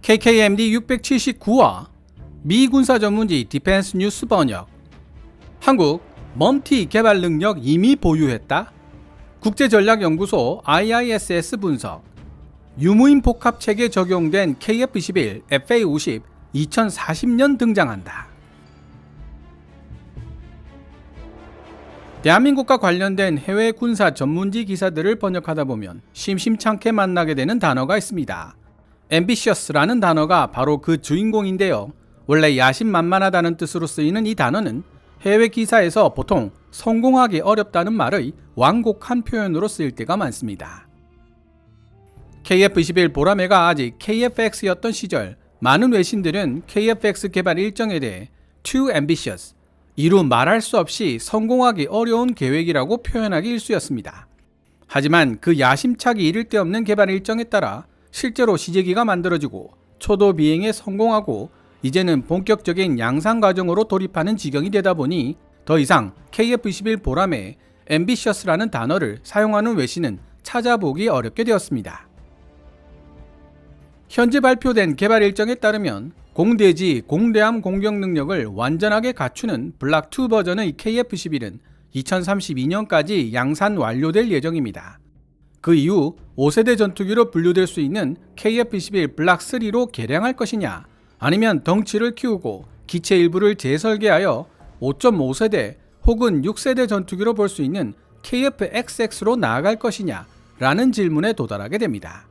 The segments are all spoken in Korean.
KKMD 679화 미 군사 전문지 디펜스 뉴스 번역. 한국 멈티 개발 능력 이미 보유했다? 국제전략연구소 IISS 분석. 유무인 복합 체계 적용된 KF-21 FA-50 2040년 등장한다. 대한민국과 관련된 해외 군사 전문지 기사들을 번역하다 보면 심심찮게 만나게 되는 단어가 있습니다. ambitious라는 단어가 바로 그 주인공인데요. 원래 야심만만하다는 뜻으로 쓰이는 이 단어는 해외 기사에서 보통 성공하기 어렵다는 말의 완곡한 표현으로 쓰일 때가 많습니다. KF-21 보라매가 아직 KF-X였던 시절, 많은 외신들은 KF-X 개발 일정에 대해 too ambitious, 이루 말할 수 없이 성공하기 어려운 계획이라고 표현하기 일쑤였습니다. 하지만 그 야심차기 이를 데 없는 개발 일정에 따라 실제로 시제기가 만들어지고 초도 비행에 성공하고 이제는 본격적인 양산 과정으로 돌입하는 지경이 되다 보니 더 이상 KF-21 보라매에 ambitious라는 단어를 사용하는 외신은 찾아보기 어렵게 되었습니다. 현재 발표된 개발 일정에 따르면 공대지 공대함 공격 능력을 완전하게 갖추는 블락 2 버전의 KF-21은 2032년까지 양산 완료될 예정입니다. 그 이후 5세대 전투기로 분류될 수 있는 KF-21 블락 3로 개량할 것이냐, 아니면 덩치를 키우고 기체 일부를 재설계하여 5.5세대 혹은 6세대 전투기로 볼 수 있는 KF-XX-로 나아갈 것이냐 라는 질문에 도달하게 됩니다.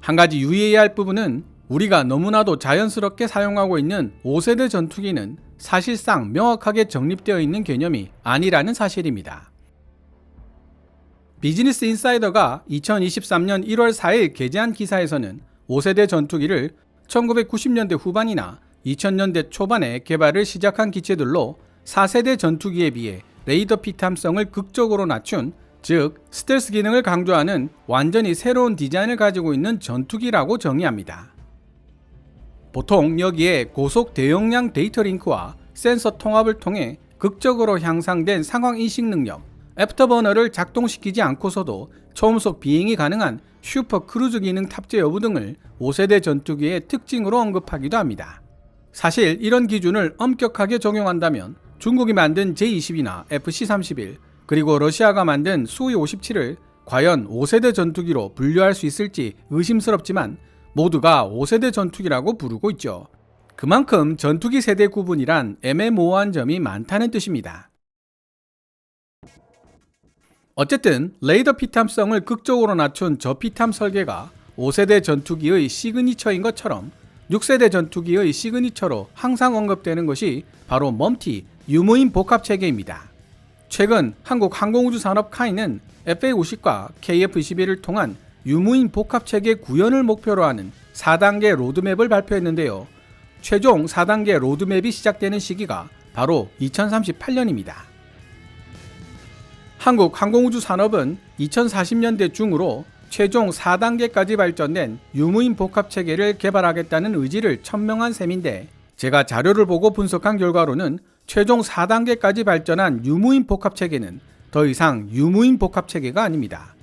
한 가지 유의해야 할 부분은 우리가 너무나도 자연스럽게 사용하고 있는 5세대 전투기는 사실상 명확하게 정립되어 있는 개념이 아니라는 사실입니다. 비즈니스 인사이더가 2023년 1월 4일 게재한 기사에서는 5세대 전투기를 1990년대 후반이나 2000년대 초반에 개발을 시작한 기체들로 4세대 전투기에 비해 레이더 피탐성을 극적으로 낮춘, 즉 스텔스 기능을 강조하는 완전히 새로운 디자인을 가지고 있는 전투기라고 정의합니다. 보통 여기에 고속 대용량 데이터 링크와 센서 통합을 통해 극적으로 향상된 상황 인식 능력, 애프터버너를 작동시키지 않고서도 초음속 비행이 가능한 슈퍼 크루즈 기능 탑재 여부 등을 5세대 전투기의 특징으로 언급하기도 합니다. 사실 이런 기준을 엄격하게 적용한다면 중국이 만든 J-20이나 FC-31 그리고 러시아가 만든 수이-57을 과연 5세대 전투기로 분류할 수 있을지 의심스럽지만 모두가 5세대 전투기라고 부르고 있죠. 그만큼 전투기 세대 구분이란 애매모호한 점이 많다는 뜻입니다. 어쨌든 레이더 피탐성을 극적으로 낮춘 저피탐 설계가 5세대 전투기의 시그니처인 것처럼 6세대 전투기의 시그니처로 항상 언급되는 것이 바로 멈티 유무인 복합 체계입니다. 최근 한국 항공우주산업 카이는 FA-50과 KF-21을 통한 유무인 복합 체계 구현을 목표로 하는 4단계 로드맵을 발표했는데요. 최종 4단계 로드맵이 시작되는 시기가 바로 2038년입니다. 한국 항공우주 산업은 2040년대 중으로 최종 4단계까지 발전된 유무인 복합 체계를 개발하겠다는 의지를 천명한 셈인데, 제가 자료를 보고 분석한 결과로는 최종 4단계까지 발전한 유무인 복합 체계는 더 이상 유무인 복합 체계가 아닙니다.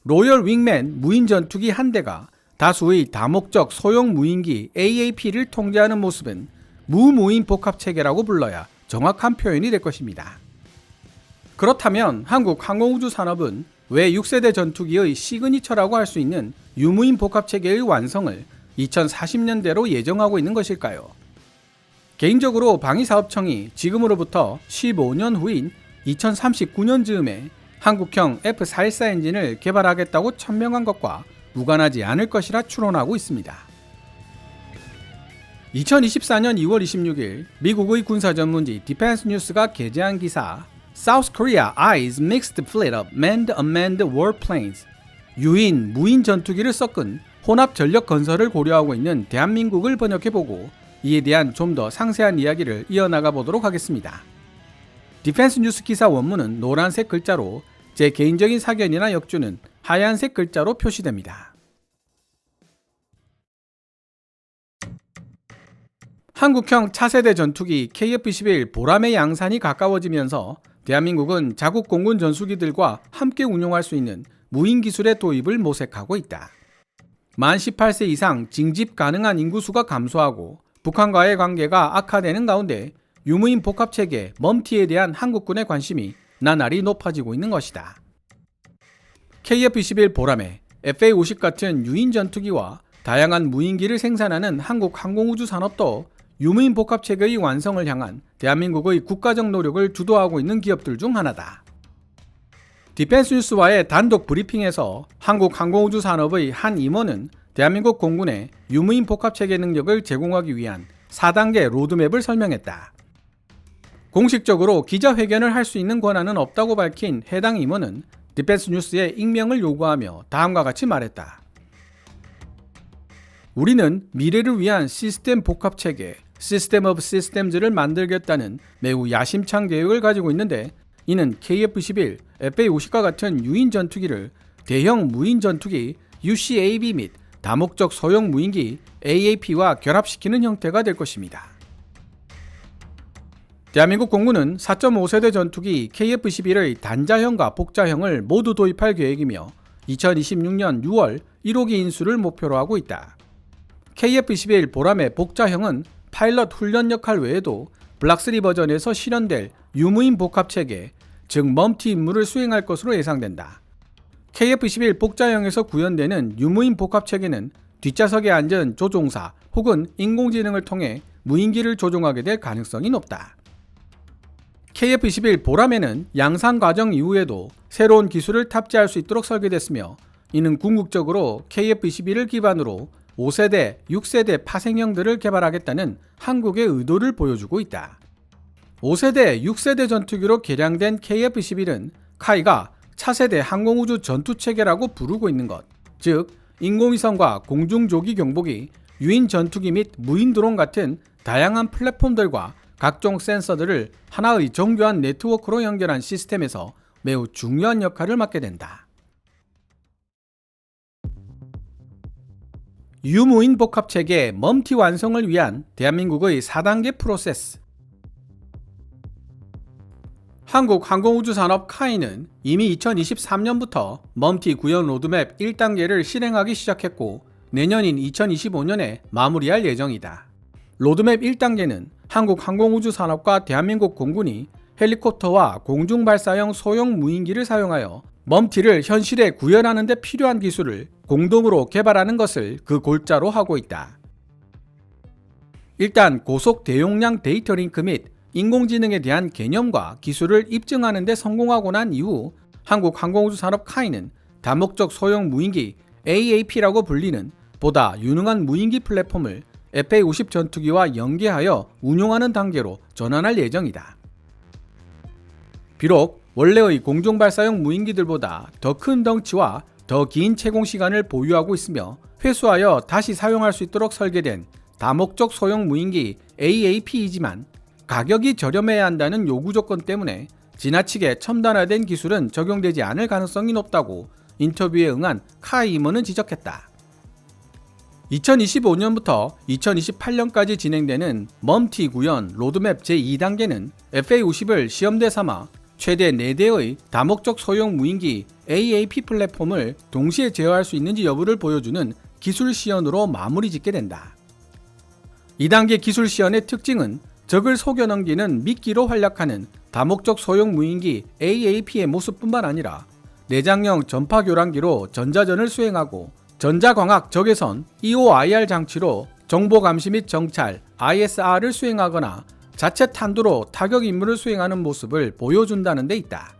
로열 윙맨 무인 전투기 한 대가 다수의 다목적 소형 무인기 AAP를 통제하는 모습은 무무인 복합 체계라고 불러야 정확한 표현이 될 것입니다. 그렇다면 한국 항공우주 산업은 왜 6세대 전투기의 시그니처라고 할 수 있는 유무인 복합 체계의 완성을 2040년대로 예정하고 있는 것일까요? 개인적으로 방위사업청이 지금으로부터 15년 후인 2039년 즈음에 한국형 F-414 엔진을 개발하겠다고 천명한 것과 무관하지 않을 것이라 추론하고 있습니다. 2024년 2월 26일 미국의 군사 전문지 디펜스 뉴스가 게재한 기사 South Korea eyes mixed fleet of manned unmanned warplanes. 유인, 무인 전투기를 섞은 혼합 전력 건설을 고려하고 있는 대한민국을 번역해보고 이에 대한 좀 더 상세한 이야기를 이어나가 보도록 하겠습니다. 디펜스 뉴스 기사 원문은 노란색 글자로, 제 개인적인 사견이나 역주는 하얀색 글자로 표시됩니다. 한국형 차세대 전투기 KF-21 보라매 양산이 가까워지면서 대한민국은 자국 공군 전수기들과 함께 운용할 수 있는 무인 기술의 도입을 모색하고 있다. 만 18세 이상 징집 가능한 인구수가 감소하고 북한과의 관계가 악화되는 가운데 유무인 복합체계 멈티에 대한 한국군의 관심이 나날이 높아지고 있는 것이다. KF-21 보람에 FA-50 같은 유인 전투기와 다양한 무인기를 생산하는 한국 항공우주 산업도 유무인 복합체계의 완성을 향한 대한민국의 국가적 노력을 주도하고 있는 기업들 중 하나다. 디펜스 뉴스와의 단독 브리핑에서 한국 항공우주 산업의 한 임원은 대한민국 공군의 유무인 복합체계 능력을 제공하기 위한 4단계 로드맵을 설명했다. 공식적으로 기자회견을 할 수 있는 권한은 없다고 밝힌 해당 임원은 디펜스 뉴스에 익명을 요구하며 다음과 같이 말했다. 우리는 미래를 위한 시스템 복합체계, 시스템 오브 시스템즈를 만들겠다는 매우 야심찬 계획을 가지고 있는데 이는 KF-21, FA-50과 같은 유인 전투기를 대형 무인 전투기 UCAV 및 다목적 소형 무인기 AAP와 결합시키는 형태가 될 것입니다. 대한민국 공군은 4.5세대 전투기 KF-21의 단자형과 복자형을 모두 도입할 계획이며 2026년 6월 1호기 인수를 목표로 하고 있다. KF-21 보람의 복자형은 파일럿 훈련 역할 외에도 블락3 버전에서 실현될 유무인 복합체계, 즉 멈티 임무를 수행할 것으로 예상된다. KF-21 복자형에서 구현되는 유무인 복합체계는 뒷좌석에 앉은 조종사 혹은 인공지능을 통해 무인기를 조종하게 될 가능성이 높다. KF-21 보람에는 양산 과정 이후에도 새로운 기술을 탑재할 수 있도록 설계됐으며 이는 궁극적으로 KF-21을 기반으로 5세대, 6세대 파생형들을 개발하겠다는 한국의 의도를 보여주고 있다. 5세대, 6세대 전투기로 개량된 KF-21은 카이가 차세대 항공우주 전투체계라고 부르고 있는 것, 즉 인공위성과 공중조기 경보기, 유인 전투기 및 무인 드론 같은 다양한 플랫폼들과 각종 센서들을 하나의 정교한 네트워크로 연결한 시스템에서 매우 중요한 역할을 맡게 된다. 유무인 복합체계 멈티 완성을 위한 대한민국의 4단계 프로세스. 한국항공우주산업 카이는 이미 2023년부터 멈티 구현 로드맵 1단계를 실행하기 시작했고 내년인 2025년에 마무리할 예정이다. 로드맵 1단계는 한국항공우주산업과 대한민국 공군이 헬리콥터와 공중발사형 소형 무인기를 사용하여 멈티를 현실에 구현하는 데 필요한 기술을 공동으로 개발하는 것을 그 골자로 하고 있다. 일단 고속 대용량 데이터 링크 및 인공지능에 대한 개념과 기술을 입증하는 데 성공하고 난 이후 한국항공우주산업 카이는 다목적 소형 무인기 AAP라고 불리는 보다 유능한 무인기 플랫폼을 FA-50 전투기와 연계하여 운용하는 단계로 전환할 예정이다. 비록 원래의 공중발사형 무인기들보다 더 큰 덩치와 더 긴 채공 시간을 보유하고 있으며 회수하여 다시 사용할 수 있도록 설계된 다목적 소형 무인기 AAP이지만 가격이 저렴해야 한다는 요구 조건 때문에 지나치게 첨단화된 기술은 적용되지 않을 가능성이 높다고 인터뷰에 응한 카이 임원은 지적했다. 2025년부터 2028년까지 진행되는 멈티 구현 로드맵 제2단계는 FA-50을 시험대 삼아 최대 4대의 다목적 소형 무인기 AAP 플랫폼을 동시에 제어할 수 있는지 여부를 보여주는 기술 시연으로 마무리 짓게 된다. 2단계 기술 시연의 특징은 적을 속여 넘기는 미끼로 활약하는 다목적 소형 무인기 AAP의 모습뿐만 아니라 내장형 전파 교란기로 전자전을 수행하고 전자광학 적외선 EOIR 장치로 정보 감시 및 정찰 ISR을 수행하거나 자체 탄두로 타격 임무를 수행하는 모습을 보여준다는 데 있다.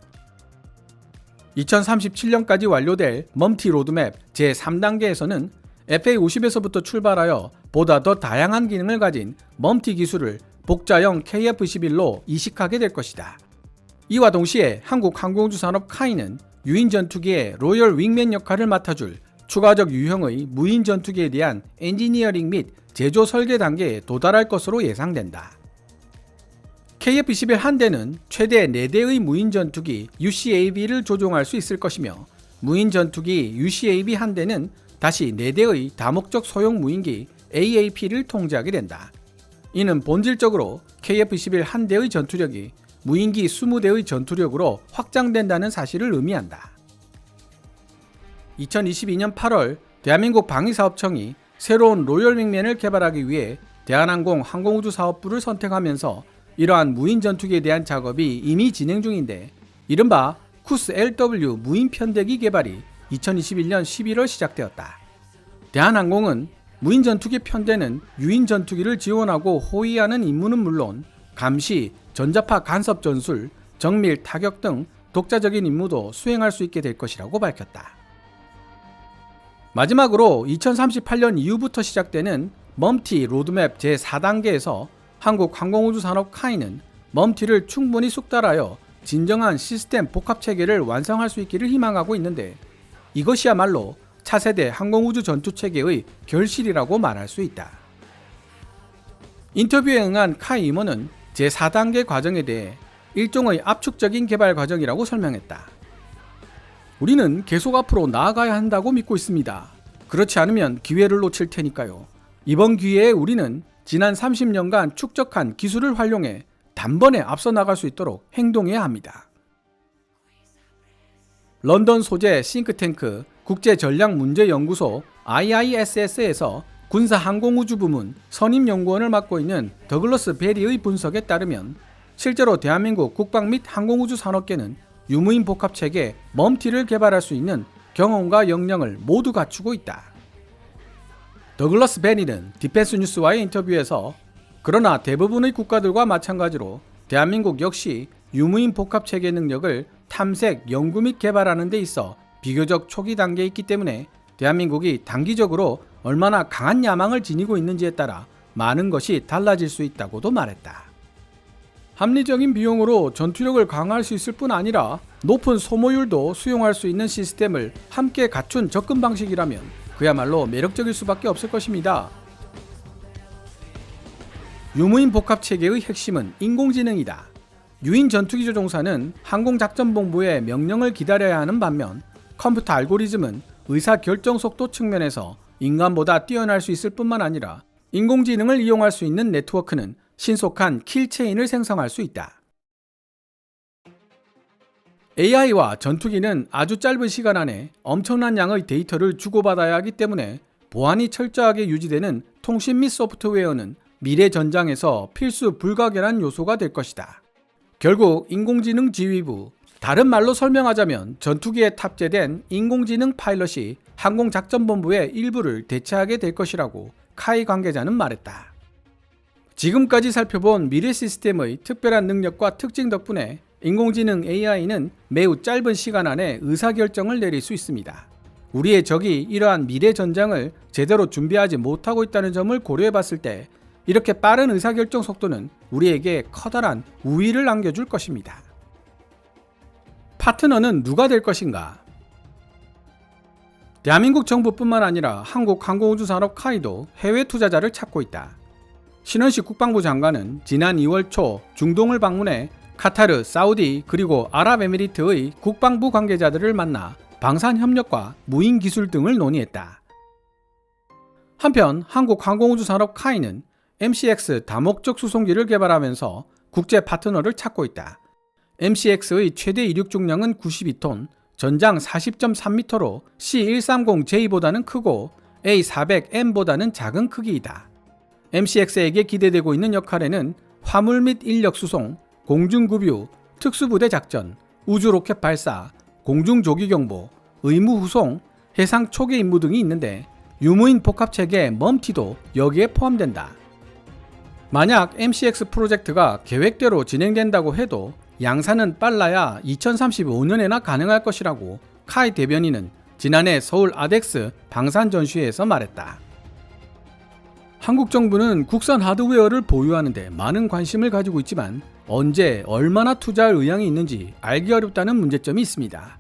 2037년까지 완료될 멈티 로드맵 제3단계에서는 FA-50에서부터 출발하여 보다 더 다양한 기능을 가진 멈티 기술을 복자형 KF-21로 이식하게 될 것이다. 이와 동시에 한국항공우주산업 카이는 유인 전투기의 로열 윙맨 역할을 맡아줄 추가적 유형의 무인 전투기에 대한 엔지니어링 및 제조 설계 단계에 도달할 것으로 예상된다. KF-21 한 대는 최대 4대의 무인 전투기 UCAV를 조종할 수 있을 것이며 무인 전투기 UCAV 한 대는 다시 4대의 다목적 소형 무인기 AAP를 통제하게 된다. 이는 본질적으로 KF-21 한 대의 전투력이 무인기 20대의 전투력으로 확장된다는 사실을 의미한다. 2022년 8월 대한민국 방위사업청이 새로운 로열 윙맨을 개발하기 위해 대한항공 항공우주사업부를 선택하면서 이러한 무인 전투기에 대한 작업이 이미 진행 중인데, 이른바 쿠스 LW 무인 편대기 개발이 2021년 11월 시작되었다. 대한항공은 무인 전투기 편대는 유인 전투기를 지원하고 호위하는 임무는 물론 감시, 전자파 간섭 전술, 정밀 타격 등 독자적인 임무도 수행할 수 있게 될 것이라고 밝혔다. 마지막으로 2038년 이후부터 시작되는 멈티 로드맵 제4단계에서 한국항공우주산업 카이는 멈티를 충분히 숙달하여 진정한 시스템 복합체계를 완성할 수 있기를 희망하고 있는데, 이것이야말로 차세대 항공우주 전투체계의 결실이라고 말할 수 있다. 인터뷰에 응한 카이 임원은 제4단계 과정에 대해 일종의 압축적인 개발 과정이라고 설명했다. 우리는 계속 앞으로 나아가야 한다고 믿고 있습니다. 그렇지 않으면 기회를 놓칠 테니까요. 이번 기회에 우리는 지난 30년간 축적한 기술을 활용해 단번에 앞서 나갈 수 있도록 행동해야 합니다. 런던 소재 싱크탱크 국제전략문제연구소 IISS에서 군사항공우주 부문 선임연구원을 맡고 있는 더글러스 베리의 분석에 따르면 실제로 대한민국 국방 및 항공우주 산업계는 유무인 복합체계 멈티를 개발할 수 있는 경험과 역량을 모두 갖추고 있다. 더글러스 베리는 디펜스 뉴스와의 인터뷰에서 그러나 대부분의 국가들과 마찬가지로 대한민국 역시 유무인 복합체계 능력을 탐색, 연구 및 개발하는 데 있어 비교적 초기 단계에 있기 때문에 대한민국이 단기적으로 얼마나 강한 야망을 지니고 있는지에 따라 많은 것이 달라질 수 있다고도 말했다. 합리적인 비용으로 전투력을 강화할 수 있을 뿐 아니라 높은 소모율도 수용할 수 있는 시스템을 함께 갖춘 접근 방식이라면 그야말로 매력적일 수밖에 없을 것입니다. 유무인 복합체계의 핵심은 인공지능이다. 유인 전투기 조종사는 항공작전본부의 명령을 기다려야 하는 반면 컴퓨터 알고리즘은 의사결정 속도 측면에서 인간보다 뛰어날 수 있을 뿐만 아니라 인공지능을 이용할 수 있는 네트워크는 신속한 킬체인을 생성할 수 있다. AI와 전투기는 아주 짧은 시간 안에 엄청난 양의 데이터를 주고받아야 하기 때문에 보안이 철저하게 유지되는 통신 및 소프트웨어는 미래 전장에서 필수 불가결한 요소가 될 것이다. 결국 인공지능 지휘부, 다른 말로 설명하자면 전투기에 탑재된 인공지능 파일럿이 항공작전본부의 일부를 대체하게 될 것이라고 카이 관계자는 말했다. 지금까지 살펴본 미래 시스템의 특별한 능력과 특징 덕분에 인공지능 AI는 매우 짧은 시간 안에 의사결정을 내릴 수 있습니다. 우리의 적이 이러한 미래 전장을 제대로 준비하지 못하고 있다는 점을 고려해 봤을 때 이렇게 빠른 의사결정 속도는 우리에게 커다란 우위를 안겨줄 것입니다. 파트너는 누가 될 것인가? 대한민국 정부뿐만 아니라 한국항공우주산업 카이도 해외 투자자를 찾고 있다. 신원식 국방부 장관은 지난 2월 초 중동을 방문해 카타르, 사우디 그리고 아랍에미리트의 국방부 관계자들을 만나 방산협력과 무인기술 등을 논의했다. 한편 한국항공우주산업 카이는 MCX 다목적 수송기를 개발하면서 국제 파트너를 찾고 있다. MCX의 최대 이륙 중량은 92톤, 전장 40.3m로 C130J보다는 크고 A400M보다는 작은 크기이다. MCX에게 기대되고 있는 역할에는 화물 및 인력 수송, 공중급유, 특수부대 작전, 우주로켓 발사, 공중조기경보, 의무 후송, 해상 초계 임무 등이 있는데 유무인 복합체계 멈티도 여기에 포함된다. 만약 MCX 프로젝트가 계획대로 진행된다고 해도 양산은 빨라야 2035년에나 가능할 것이라고 카이 대변인은 지난해 서울 아덱스 방산 전시회에서 말했다. 한국 정부는 국산 하드웨어를 보유하는데 많은 관심을 가지고 있지만 언제 얼마나 투자할 의향이 있는지 알기 어렵다는 문제점이 있습니다.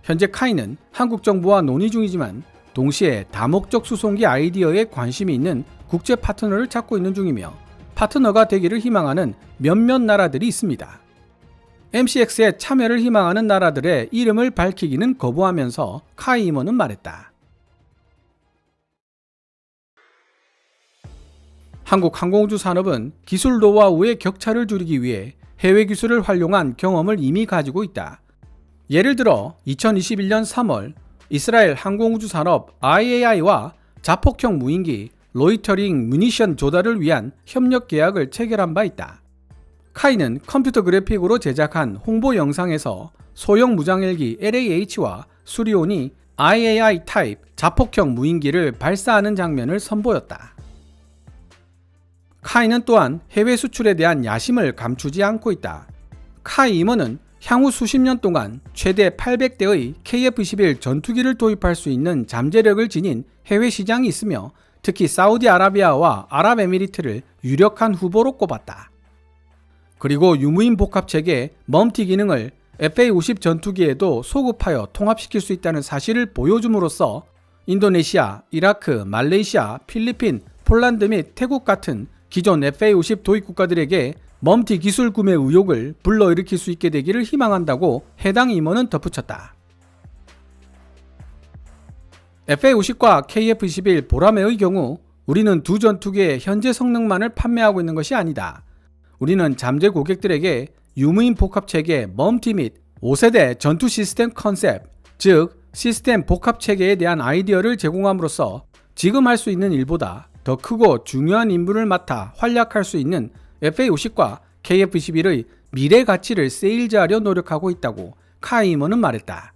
현재 카이는 한국 정부와 논의 중이지만 동시에 다목적 수송기 아이디어에 관심이 있는 국제 파트너를 찾고 있는 중이며 파트너가 되기를 희망하는 몇몇 나라들이 있습니다. MCX에 참여를 희망하는 나라들의 이름을 밝히기는 거부하면서 카이 임원은 말했다. 한국 항공우주 산업은 기술 노하우의 격차를 줄이기 위해 해외 기술을 활용한 경험을 이미 가지고 있다. 예를 들어 2021년 3월 이스라엘 항공우주산업 IAI와 자폭형 무인기 로이터링 뮤니션 조달을 위한 협력 계약을 체결한 바 있다. 카이는 컴퓨터 그래픽으로 제작한 홍보 영상에서 소형 무장헬기 LAH와 수리온이 IAI 타입 자폭형 무인기를 발사하는 장면을 선보였다. 카이는 또한 해외 수출에 대한 야심을 감추지 않고 있다. 카이 임원은 향후 수십 년 동안 최대 800대의 KF-21 전투기를 도입할 수 있는 잠재력을 지닌 해외 시장이 있으며 특히 사우디아라비아와 아랍에미리트를 유력한 후보로 꼽았다. 그리고 유무인 복합체계 멈티 기능을 FA-50 전투기에도 소급하여 통합시킬 수 있다는 사실을 보여줌으로써 인도네시아, 이라크, 말레이시아, 필리핀, 폴란드 및 태국 같은 기존 FA-50 도입 국가들에게 멈티 기술 구매 의욕을 불러일으킬 수 있게 되기를 희망한다고 해당 임원은 덧붙였다. FA-50과 KF-21 보라매의 경우 우리는 두 전투기의 현재 성능만을 판매하고 있는 것이 아니다. 우리는 잠재 고객들에게 유무인 복합체계 멈티 및 5세대 전투 시스템 컨셉, 즉 시스템 복합체계에 대한 아이디어를 제공함으로써 지금 할 수 있는 일보다 더 크고 중요한 임무를 맡아 활약할 수 있는 FA-50과 KF-21의 미래 가치를 세일즈하려 노력하고 있다고 카이 임원은 말했다.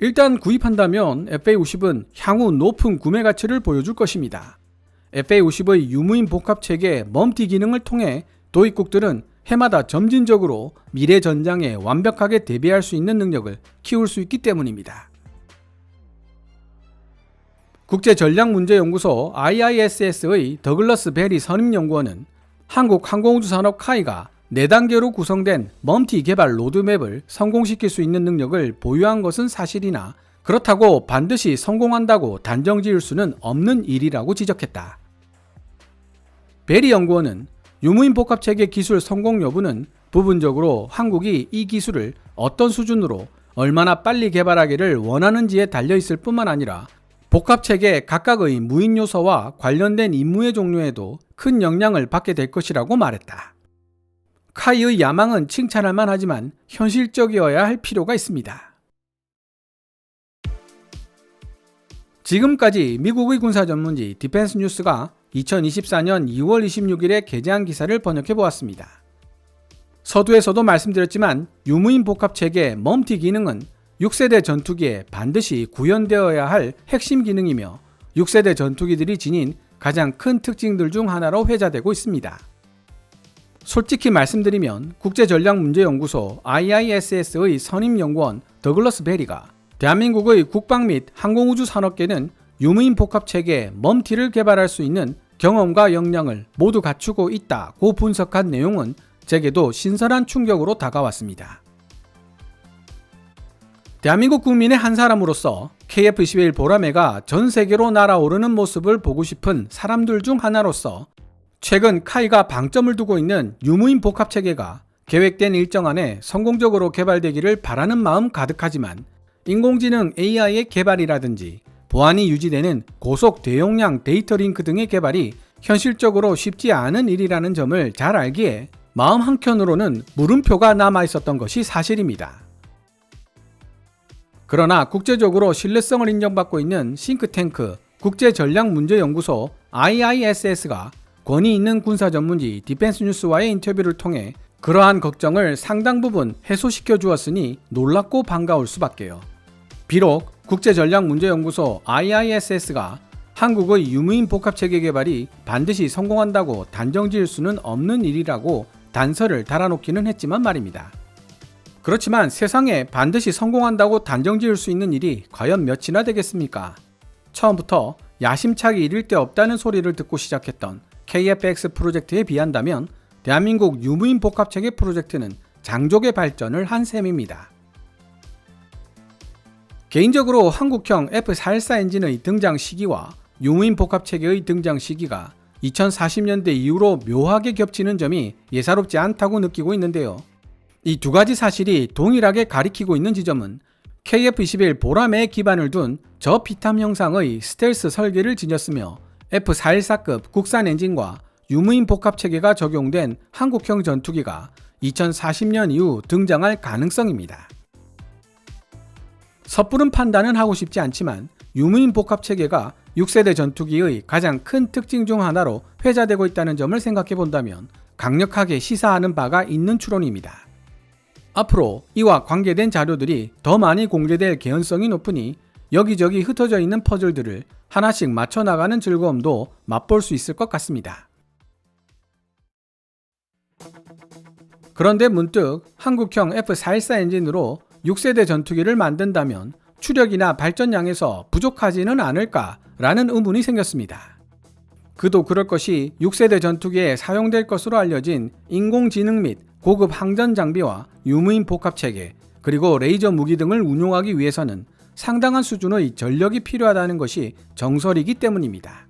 일단 구입한다면 FA-50은 향후 높은 구매 가치를 보여줄 것입니다. FA-50의 유무인 복합체계 멈티 기능을 통해 도입국들은 해마다 점진적으로 미래 전장에 완벽하게 대비할 수 있는 능력을 키울 수 있기 때문입니다. 국제전략문제연구소 IISS의 더글러스 베리 선임연구원은 한국항공우주산업 카이가 4단계로 구성된 멈티 개발 로드맵을 성공시킬 수 있는 능력을 보유한 것은 사실이나 그렇다고 반드시 성공한다고 단정 지을 수는 없는 일이라고 지적했다. 베리 연구원은 유무인 복합체계 기술 성공 여부는 부분적으로 한국이 이 기술을 어떤 수준으로 얼마나 빨리 개발하기를 원하는지에 달려있을 뿐만 아니라 복합체계 각각의 무인 요소와 관련된 임무의 종류에도 큰 영향을 받게 될 것이라고 말했다. 카이의 야망은 칭찬할 만하지만 현실적이어야 할 필요가 있습니다. 지금까지 미국의 군사 전문지 디펜스 뉴스가 2024년 2월 26일에 게재한 기사를 번역해 보았습니다. 서두에서도 말씀드렸지만 유무인 복합체계 멈티 기능은 6세대 전투기에 반드시 구현되어야 할 핵심 기능이며 6세대 전투기들이 지닌 가장 큰 특징들 중 하나로 회자되고 있습니다. 솔직히 말씀드리면 국제전략문제연구소 IISS의 선임연구원 더글러스 베리가 대한민국의 국방 및 항공우주 산업계는 유무인 복합체계 멈티를 개발할 수 있는 경험과 역량을 모두 갖추고 있다고 분석한 내용은 제게도 신선한 충격으로 다가왔습니다. 대한민국 국민의 한 사람으로서 KF-21 보라매가 전 세계로 날아오르는 모습을 보고 싶은 사람들 중 하나로서 최근 카이가 방점을 두고 있는 유무인 복합체계가 계획된 일정 안에 성공적으로 개발되기를 바라는 마음 가득하지만 인공지능 AI의 개발이라든지 보안이 유지되는 고속 대용량 데이터 링크 등의 개발이 현실적으로 쉽지 않은 일이라는 점을 잘 알기에 마음 한켠으로는 물음표가 남아 있었던 것이 사실입니다. 그러나 국제적으로 신뢰성을 인정받고 있는 싱크탱크 국제전략문제연구소 IISS가 권위 있는 군사 전문지 디펜스 뉴스와의 인터뷰를 통해 그러한 걱정을 상당 부분 해소시켜 주었으니 놀랍고 반가울 수밖에요. 비록 국제전략문제연구소 IISS가 한국의 유무인 복합체계 개발이 반드시 성공한다고 단정 지을 수는 없는 일이라고 단서를 달아놓기는 했지만 말입니다. 그렇지만 세상에 반드시 성공한다고 단정 지을 수 있는 일이 과연 몇이나 되겠습니까? 처음부터 야심차게 이를 데 없다는 소리를 듣고 시작했던 KF-X 프로젝트에 비한다면 대한민국 유무인 복합체계 프로젝트는 장족의 발전을 한 셈입니다. 개인적으로 한국형 F414 엔진의 등장 시기와 유무인 복합체계의 등장 시기가 2040년대 이후로 묘하게 겹치는 점이 예사롭지 않다고 느끼고 있는데요. 이 두 가지 사실이 동일하게 가리키고 있는 지점은 KF-21 보라매에 기반을 둔 저피탐 형상의 스텔스 설계를 지녔으며 F414급 국산 엔진과 유무인 복합체계가 적용된 한국형 전투기가 2040년 이후 등장할 가능성입니다. 섣부른 판단은 하고 싶지 않지만 유무인 복합 체계가 6세대 전투기의 가장 큰 특징 중 하나로 회자되고 있다는 점을 생각해 본다면 강력하게 시사하는 바가 있는 추론입니다. 앞으로 이와 관계된 자료들이 더 많이 공개될 개연성이 높으니 여기저기 흩어져 있는 퍼즐들을 하나씩 맞춰나가는 즐거움도 맛볼 수 있을 것 같습니다. 그런데 문득 한국형 F414 엔진으로 6세대 전투기를 만든다면 추력이나 발전량에서 부족하지는 않을까라는 의문이 생겼습니다. 그도 그럴 것이 6세대 전투기에 사용될 것으로 알려진 인공지능 및 고급 항전 장비와 유무인 복합체계, 그리고 레이저 무기 등을 운용하기 위해서는 상당한 수준의 전력이 필요하다는 것이 정설이기 때문입니다.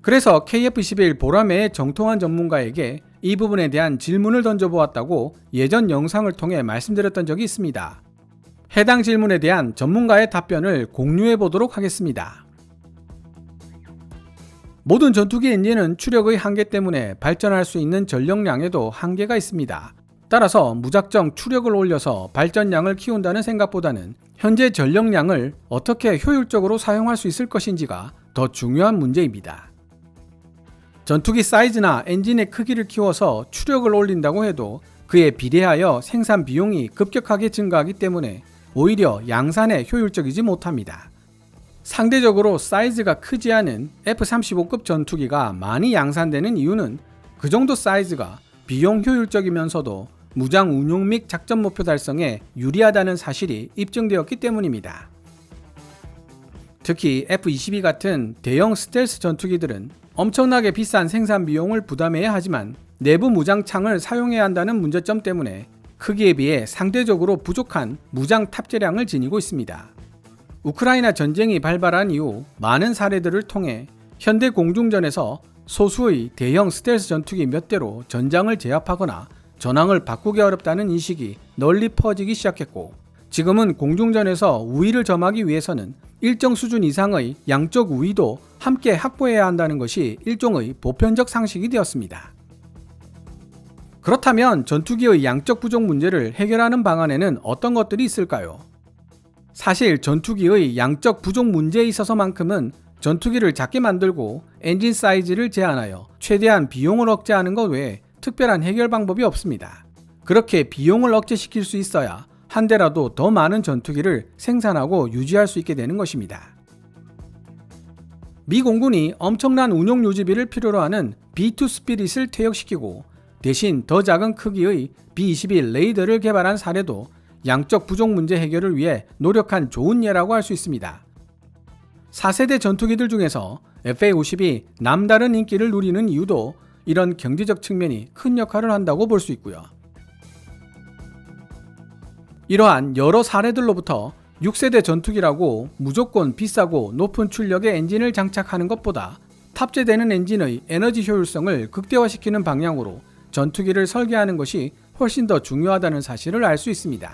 그래서 KF-21 보라매의 정통한 전문가에게 이 부분에 대한 질문을 던져보았다고 예전 영상을 통해 말씀드렸던 적이 있습니다. 해당 질문에 대한 전문가의 답변을 공유해 보도록 하겠습니다. 모든 전투기 엔진은 추력의 한계 때문에 발전할 수 있는 전력량에도 한계가 있습니다. 따라서 무작정 추력을 올려서 발전량을 키운다는 생각보다는 현재 전력량을 어떻게 효율적으로 사용할 수 있을 것인지가 더 중요한 문제입니다. 전투기 사이즈나 엔진의 크기를 키워서 추력을 올린다고 해도 그에 비례하여 생산 비용이 급격하게 증가하기 때문에 오히려 양산에 효율적이지 못합니다. 상대적으로 사이즈가 크지 않은 F-35급 전투기가 많이 양산되는 이유는 그 정도 사이즈가 비용 효율적이면서도 무장 운용 및 작전 목표 달성에 유리하다는 사실이 입증되었기 때문입니다. 특히 F-22 같은 대형 스텔스 전투기들은 엄청나게 비싼 생산 비용을 부담해야 하지만 내부 무장창을 사용해야 한다는 문제점 때문에 크기에 비해 상대적으로 부족한 무장 탑재량을 지니고 있습니다. 우크라이나 전쟁이 발발한 이후 많은 사례들을 통해 현대 공중전에서 소수의 대형 스텔스 전투기 몇 대로 전장을 제압하거나 전황을 바꾸기 어렵다는 인식이 널리 퍼지기 시작했고, 지금은 공중전에서 우위를 점하기 위해서는 일정 수준 이상의 양적 우위도 함께 확보해야 한다는 것이 일종의 보편적 상식이 되었습니다. 그렇다면 전투기의 양적 부족 문제를 해결하는 방안에는 어떤 것들이 있을까요? 사실 전투기의 양적 부족 문제에 있어서만큼은 전투기를 작게 만들고 엔진 사이즈를 제한하여 최대한 비용을 억제하는 것 외에 특별한 해결 방법이 없습니다. 그렇게 비용을 억제시킬 수 있어야 한 대라도 더 많은 전투기를 생산하고 유지할 수 있게 되는 것입니다. 미 공군이 엄청난 운용 유지비를 필요로 하는 B2 스피릿을 퇴역시키고 대신 더 작은 크기의 B-22 레이더를 개발한 사례도 양적 부족 문제 해결을 위해 노력한 좋은 예라고 할 수 있습니다. 4세대 전투기들 중에서 FA-52이 남다른 인기를 누리는 이유도 이런 경제적 측면이 큰 역할을 한다고 볼 수 있고요. 이러한 여러 사례들로부터 6세대 전투기라고 무조건 비싸고 높은 출력의 엔진을 장착하는 것보다 탑재되는 엔진의 에너지 효율성을 극대화시키는 방향으로 전투기를 설계하는 것이 훨씬 더 중요하다는 사실을 알 수 있습니다.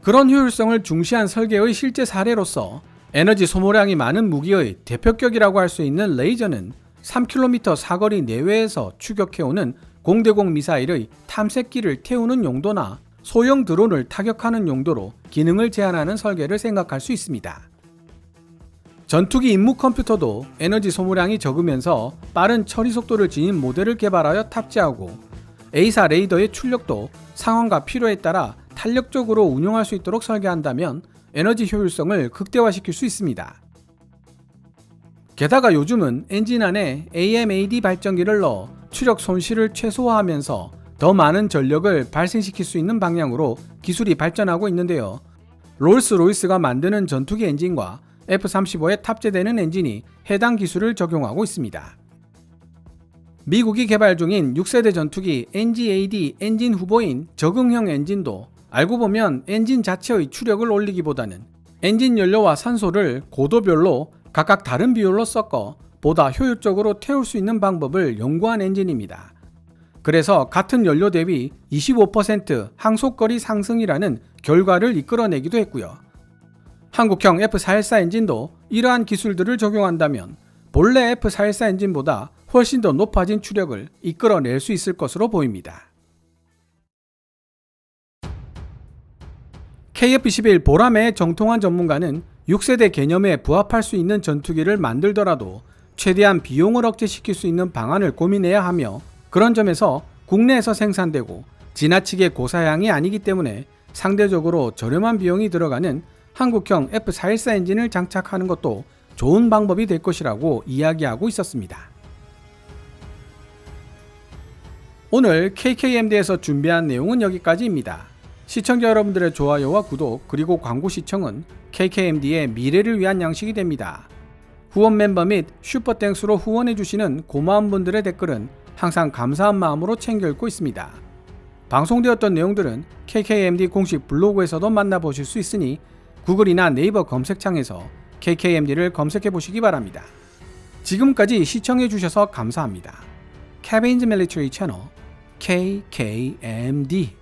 그런 효율성을 중시한 설계의 실제 사례로서 에너지 소모량이 많은 무기의 대표격이라고 할 수 있는 레이저는 3km 사거리 내외에서 추격해오는 공대공 미사일의 탐색기를 태우는 용도나 소형 드론을 타격하는 용도로 기능을 제한하는 설계를 생각할 수 있습니다. 전투기 임무 컴퓨터도 에너지 소모량이 적으면서 빠른 처리 속도를 지닌 모델을 개발하여 탑재하고 A사 레이더의 출력도 상황과 필요에 따라 탄력적으로 운용할 수 있도록 설계한다면 에너지 효율성을 극대화시킬 수 있습니다. 게다가 요즘은 엔진 안에 AMAD 발전기를 넣어 추력 손실을 최소화하면서 더 많은 전력을 발생시킬 수 있는 방향으로 기술이 발전하고 있는데요. 롤스로이스가 만드는 전투기 엔진과 F-35에 탑재되는 엔진이 해당 기술을 적용하고 있습니다. 미국이 개발 중인 6세대 전투기 NGAD 엔진 후보인 적응형 엔진도 알고 보면 엔진 자체의 추력을 올리기보다는 엔진 연료와 산소를 고도별로 각각 다른 비율로 섞어 보다 효율적으로 태울 수 있는 방법을 연구한 엔진입니다. 그래서 같은 연료 대비 25% 항속거리 상승이라는 결과를 이끌어내기도 했고요. 한국형 F414 엔진도 이러한 기술들을 적용한다면 본래 F414 엔진보다 훨씬 더 높아진 추력을 이끌어낼 수 있을 것으로 보입니다. KF-21 보람의 정통환 전문가는 6세대 개념에 부합할 수 있는 전투기를 만들더라도 최대한 비용을 억제시킬 수 있는 방안을 고민해야 하며, 그런 점에서 국내에서 생산되고 지나치게 고사양이 아니기 때문에 상대적으로 저렴한 비용이 들어가는 한국형 F414 엔진을 장착하는 것도 좋은 방법이 될 것이라고 이야기하고 있었습니다. 오늘 KKMD에서 준비한 내용은 여기까지입니다. 시청자 여러분들의 좋아요와 구독 그리고 광고 시청은 KKMD의 미래를 위한 양식이 됩니다. 후원 멤버 및 슈퍼땡스로 후원해주시는 고마운 분들의 댓글은 항상 감사한 마음으로 챙겨 읽고 있습니다. 방송되었던 내용들은 KKMD 공식 블로그에서도 만나보실 수 있으니 구글이나 네이버 검색창에서 KKMD를 검색해 보시기 바랍니다. 지금까지 시청해 주셔서 감사합니다. Kevin's Military Channel KKMD